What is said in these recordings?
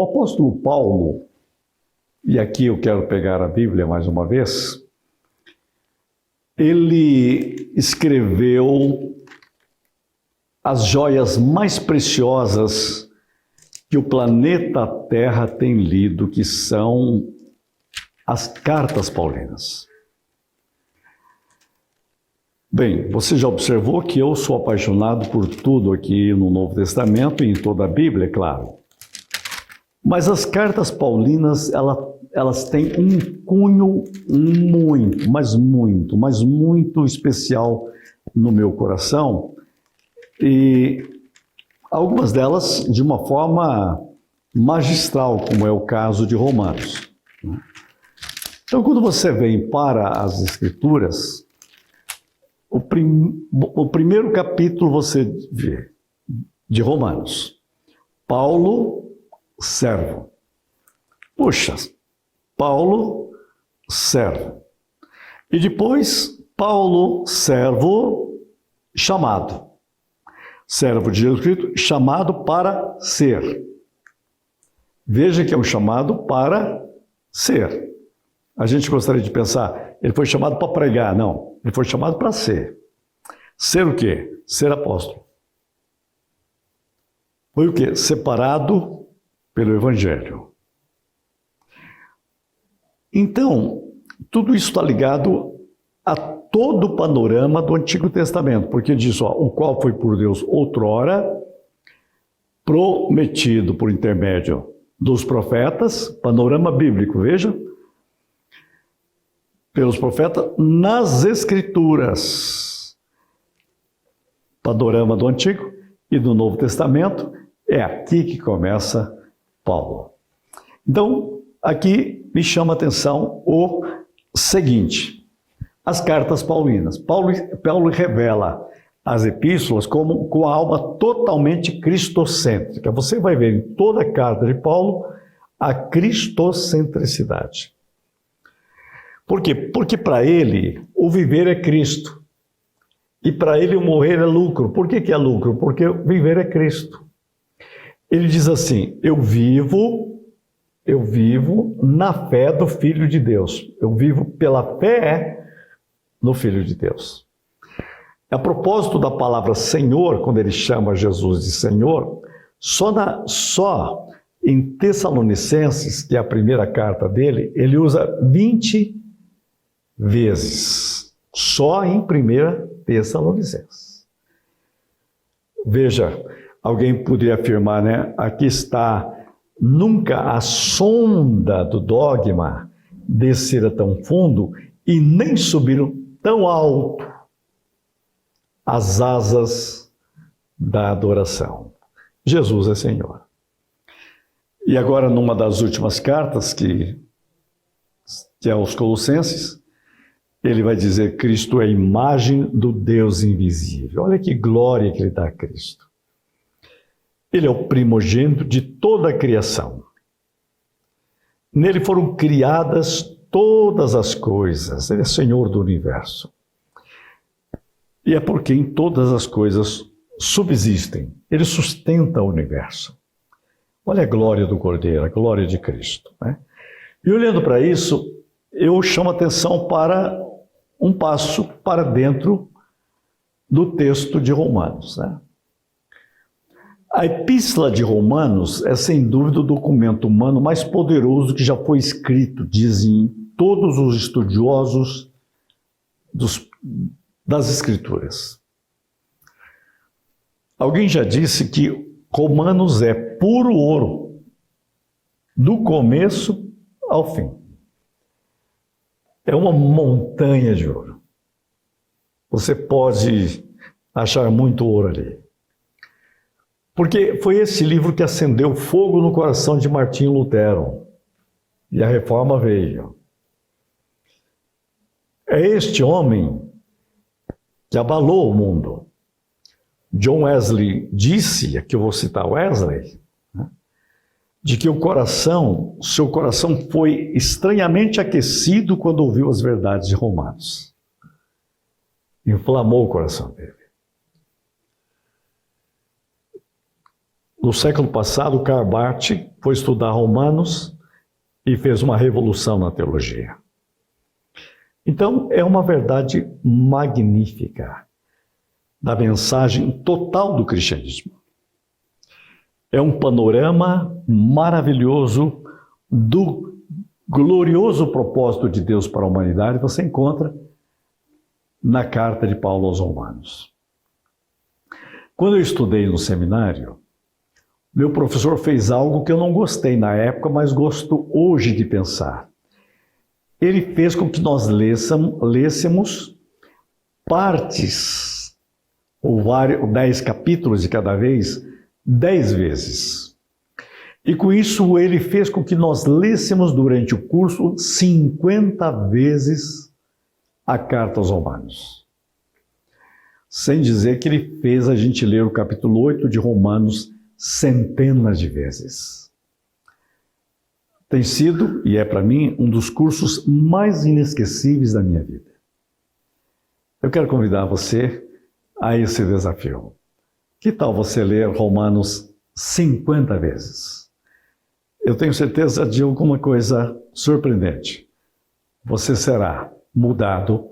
O apóstolo Paulo, e aqui eu quero pegar a Bíblia mais uma vez, ele escreveu as joias mais preciosas que o planeta Terra tem lido, que são as cartas paulinas. Bem, você já observou que eu sou apaixonado por tudo aqui no Novo Testamento e em toda a Bíblia, é claro. Mas as cartas paulinas, elas têm um cunho muito especial no meu coração. E algumas delas de uma forma magistral, como é o caso de Romanos. Então, quando você vem para as Escrituras, o primeiro capítulo você vê de Romanos. Paulo, servo. Puxa, Paulo, servo. E depois, Paulo, servo, chamado. Servo de Jesus Cristo, chamado para ser. Veja que é um chamado para ser. A gente gostaria de pensar, ele foi chamado para pregar. Não, ele foi chamado para ser. Ser o quê? Ser apóstolo. Foi o quê? Separado pelo Evangelho. Então, tudo isso está ligado a todo o panorama do Antigo Testamento, porque diz, o qual foi por Deus outrora prometido por intermédio dos profetas, panorama bíblico, veja, pelos profetas nas Escrituras. Panorama do Antigo e do Novo Testamento, é aqui que começa Paulo. Então, aqui me chama a atenção o seguinte: as cartas paulinas. Paulo revela as epístolas com a alma totalmente cristocêntrica. Você vai ver em toda a carta de Paulo a cristocentricidade. Por quê? Porque para ele o viver é Cristo. E para ele o morrer é lucro. Por que é lucro? Porque viver é Cristo. Ele diz assim, eu vivo na fé do Filho de Deus. Eu vivo pela fé no Filho de Deus. A propósito da palavra Senhor, quando ele chama Jesus de Senhor, só em Tessalonicenses, que é a primeira carta dele, ele usa 20 vezes. Só em 1 Tessalonicenses. Veja, alguém poderia afirmar, né? Aqui está, nunca a sonda do dogma descera tão fundo e nem subiram tão alto as asas da adoração. Jesus é Senhor. E agora, numa das últimas cartas, que é aos Colossenses, ele vai dizer, Cristo é a imagem do Deus invisível. Olha que glória que ele dá a Cristo. Ele é o primogênito de toda a criação. Nele foram criadas todas as coisas. Ele é Senhor do universo. E é porque em todas as coisas subsistem. Ele sustenta o universo. Olha a glória do Cordeiro, a glória de Cristo, né? E olhando para isso, eu chamo a atenção para um passo para dentro do texto de Romanos, né? A Epístola de Romanos é, sem dúvida, o documento humano mais poderoso que já foi escrito, dizem todos os estudiosos das Escrituras. Alguém já disse que Romanos é puro ouro, do começo ao fim. É uma montanha de ouro. Você pode achar muito ouro ali. Porque foi esse livro que acendeu fogo no coração de Martinho Lutero. E a reforma veio. É este homem que abalou o mundo. John Wesley disse, aqui eu vou citar Wesley, né, de que seu coração foi estranhamente aquecido quando ouviu as verdades de Romanos. Inflamou o coração dele. No século passado, Karl Barth foi estudar Romanos e fez uma revolução na teologia. Então, é uma verdade magnífica da mensagem total do cristianismo. É um panorama maravilhoso do glorioso propósito de Deus para a humanidade. Você encontra na carta de Paulo aos Romanos. Quando eu estudei no seminário, meu professor fez algo que eu não gostei na época, mas gosto hoje de pensar. Ele fez com que nós lêssemos partes, ou 10 capítulos de cada vez, 10 vezes. E com isso ele fez com que nós lêssemos durante o curso 50 vezes a carta aos Romanos. Sem dizer que ele fez a gente ler o capítulo 8 de Romanos centenas de vezes. Tem sido, e é para mim, um dos cursos mais inesquecíveis da minha vida. Eu quero convidar você a esse desafio. Que tal você ler Romanos 50 vezes? Eu tenho certeza de alguma coisa surpreendente. Você será mudado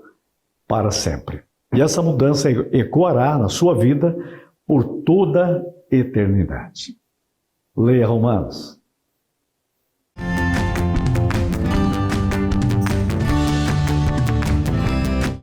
para sempre. E essa mudança ecoará na sua vida por toda a eternidade. Leia Romanos.